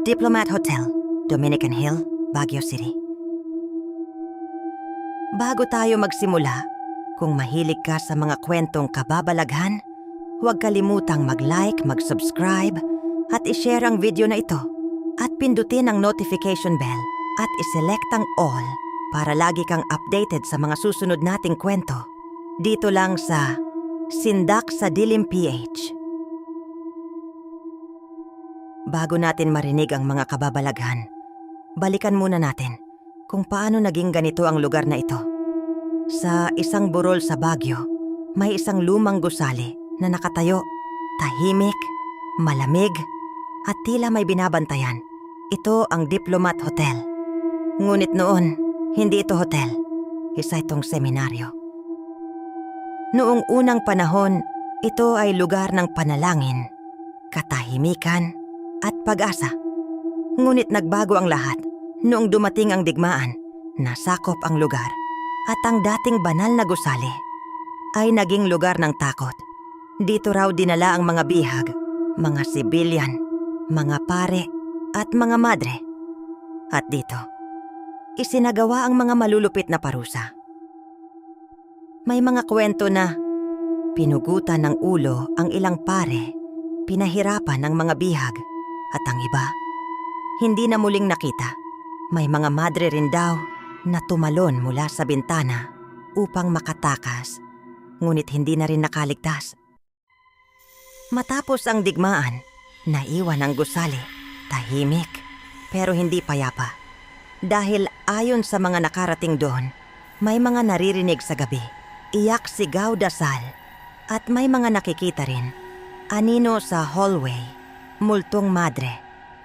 Diplomat Hotel, Dominican Hill, Baguio City. Bago tayo magsimula, kung mahilig ka sa mga kwentong kababalaghan, huwag kalimutang mag-like, mag-subscribe, at i-share ang video na ito. At pindutin ang notification bell at iselect ang all para lagi kang updated sa mga susunod nating kwento. Dito lang sa Sindak sa Dilim PH. Bago natin marinig ang mga kababalaghan, balikan muna natin kung paano naging ganito ang lugar na ito. Sa isang burol sa Baguio, may isang lumang gusali na nakatayo, tahimik, malamig, at tila may binabantayan. Ito ang Diplomat Hotel. Ngunit noon, hindi ito hotel. Isa itong seminaryo. Noong unang panahon, ito ay lugar ng panalangin, katahimikan, at pag-asa. Ngunit nagbago ang lahat noong dumating ang digmaan, nasakop ang lugar, at ang dating banal na gusali ay naging lugar ng takot. Dito raw dinala ang mga bihag, mga sibilyan, mga pare, at mga madre. At dito, isinagawa ang mga malulupit na parusa. May mga kwento na pinugutan ng ulo ang ilang pare, pinahirapan ng mga bihag, at ang iba, hindi na muling nakita. May mga madre rin daw na tumalon mula sa bintana upang makatakas, ngunit hindi na rin nakaligtas. Matapos ang digmaan, naiwan ang gusali, tahimik, pero hindi payapa. Dahil ayon sa mga nakarating doon, may mga naririnig sa gabi, iyak, sigaw, dasal, at may mga nakikita rin, anino sa hallway, multong madre,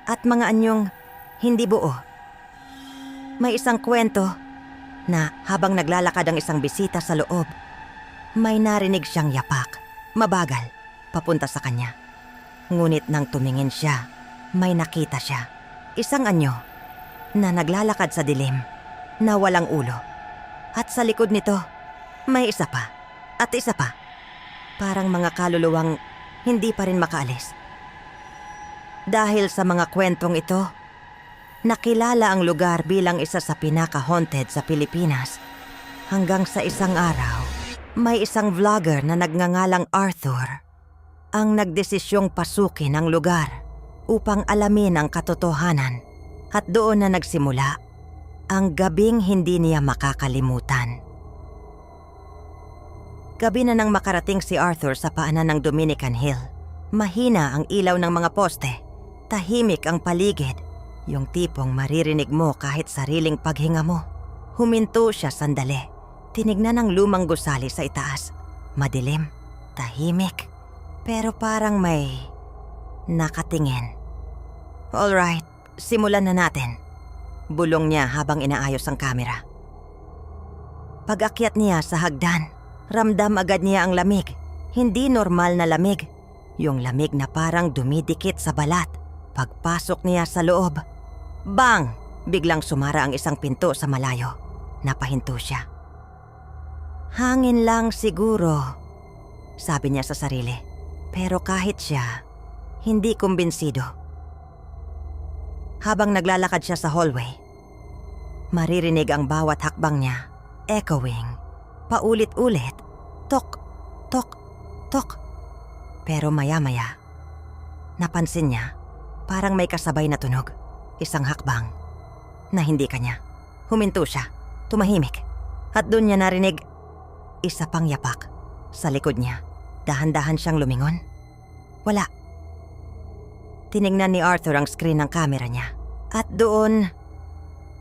at mga anyong hindi buo. May isang kwento na habang naglalakad ang isang bisita sa loob, may narinig siyang yapak, mabagal, papunta sa kanya. Ngunit nang tumingin siya, may nakita siya, isang anyo na naglalakad sa dilim, na walang ulo. At sa likod nito, may isa pa, at isa pa. Parang mga kaluluwang hindi pa rin makaalis. Dahil sa mga kwentong ito, nakilala ang lugar bilang isa sa pinaka-haunted sa Pilipinas. Hanggang sa isang araw, may isang vlogger na nagngangalang Arthur ang nagdesisyong pasukin ang lugar upang alamin ang katotohanan. At doon na nagsimula ang gabing hindi niya makakalimutan. Gabi na nang makarating si Arthur sa paanan ng Dominican Hill. Mahina ang ilaw ng mga poste. Tahimik ang paligid, yung tipong maririnig mo kahit sariling paghinga mo. Huminto siya sandali. Tinignan ang lumang gusali sa itaas. Madilim, tahimik, pero parang may nakatingin. Alright, simulan na natin. Bulong niya habang inaayos ang kamera. Pag-akyat niya sa hagdan, ramdam agad niya ang lamig. Hindi normal na lamig. Yung lamig na parang dumidikit sa balat. Pagpasok niya sa loob, bang! Biglang sumara ang isang pinto sa malayo. Napahinto siya. Hangin lang siguro, sabi niya sa sarili. Pero kahit siya, hindi kumbinsido. Habang naglalakad siya sa hallway, maririnig ang bawat hakbang niya, echoing, paulit-ulit, tok, tok, tok. Pero maya-maya, napansin niya, parang may kasabay na tunog, isang hakbang, na hindi kanya. Huminto siya, tumahimik, at doon niya narinig, isa pang yapak, sa likod niya. Dahan-dahan siyang lumingon. Wala. Tinignan ni Arthur ang screen ng camera niya. At doon,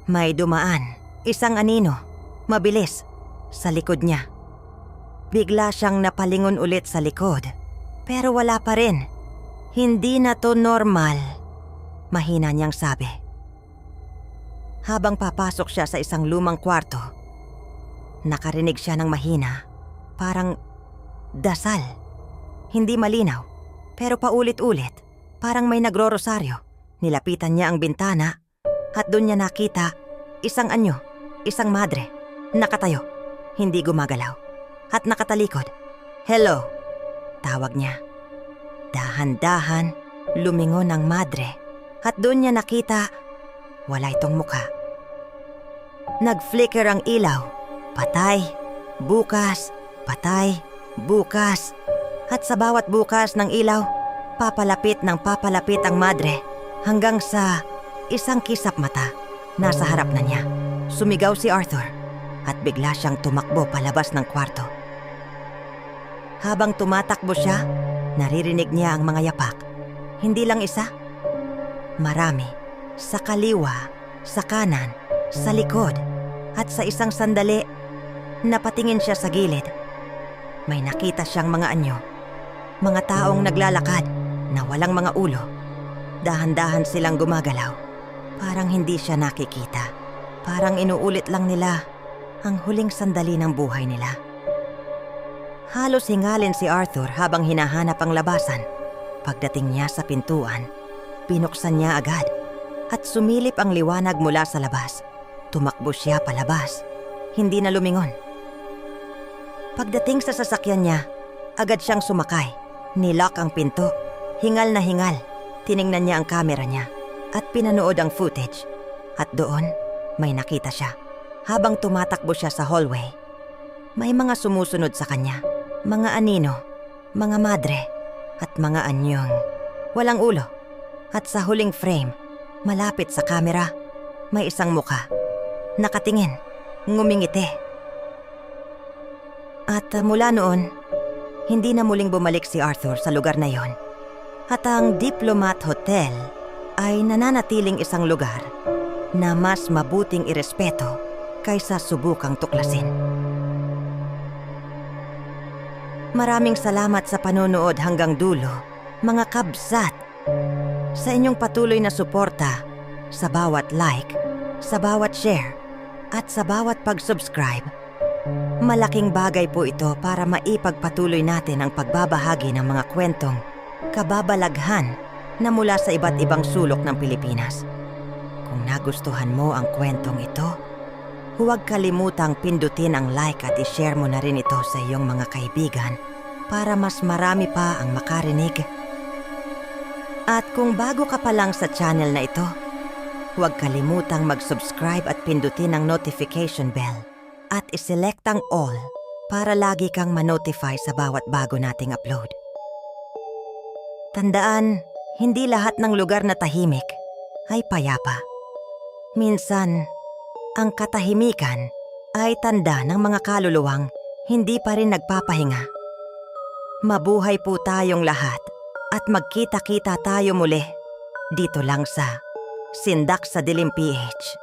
may dumaan, isang anino, mabilis, sa likod niya. Bigla siyang napalingon ulit sa likod, pero wala pa rin. Hindi na to normal, mahina niyang sabi. Habang papasok siya sa isang lumang kwarto, nakarinig siya ng mahina, parang dasal. Hindi malinaw, pero paulit-ulit, parang may nagro-rosaryo. Nilapitan niya ang bintana at doon niya nakita isang anyo, isang madre, nakatayo, hindi gumagalaw, at nakatalikod. Hello, tawag niya. Dahan-dahan, lumingon ang madre At doon niya nakita, wala itong mukha. Nag-flicker ang ilaw. Patay, bukas, patay, bukas. At sa bawat bukas ng ilaw, papalapit ang madre hanggang sa isang kisap mata. Nasa harap na niya. Sumigaw si Arthur at bigla siyang tumakbo palabas ng kwarto. Habang tumatakbo siya, naririnig niya ang mga yapak. Hindi lang isa. Marami. Sa kaliwa, sa kanan, sa likod. At sa isang sandali, napatingin siya sa gilid. May nakita siyang mga anyo. Mga taong naglalakad na walang mga ulo. Dahan-dahan silang gumagalaw. Parang hindi siya nakikita. Parang inuulit lang nila ang huling sandali ng buhay nila. Halos hingalin si Arthur habang hinahanap ang labasan. Pagdating niya sa pintuan, binuksan niya agad at sumilip ang liwanag mula sa labas. Tumakbo siya palabas, hindi na lumingon. Pagdating sa sasakyan niya, agad siyang sumakay. Nilock ang pinto, hingal na hingal. Tiningnan niya ang kamera niya at pinanood ang footage. At doon, may nakita siya. Habang tumatakbo siya sa hallway, may mga sumusunod sa kanya. Mga anino, mga madre, at mga anyong walang ulo. At sa huling frame, malapit sa kamera, may isang mukha. Nakatingin, ngumingiti. At mula noon, hindi na muling bumalik si Arthur sa lugar na yon. At ang Diplomat Hotel ay nananatiling isang lugar na mas mabuting irespeto kaysa subukang tuklasin. Maraming salamat sa panonood hanggang dulo, mga kabsat. Sa inyong patuloy na suporta, sa bawat like, sa bawat share, at sa bawat pag-subscribe. Malaking bagay po ito para maipagpatuloy natin ang pagbabahagi ng mga kwentong kababalaghan na mula sa iba't ibang sulok ng Pilipinas. Kung nagustuhan mo ang kwentong ito, huwag kalimutang pindutin ang like at i-share mo na rin ito sa iyong mga kaibigan para mas marami pa ang makarinig. At kung bago ka pa lang sa channel na ito, huwag kalimutang mag-subscribe at pindutin ang notification bell at iselect ang all para lagi kang ma-notify sa bawat bago nating upload. Tandaan, hindi lahat ng lugar na tahimik ay payapa. Minsan, ang katahimikan ay tanda ng mga kaluluwang hindi pa rin nagpapahinga. Mabuhay po tayong lahat at magkita-kita tayo muli dito lang sa Sindak sa Dilim PH.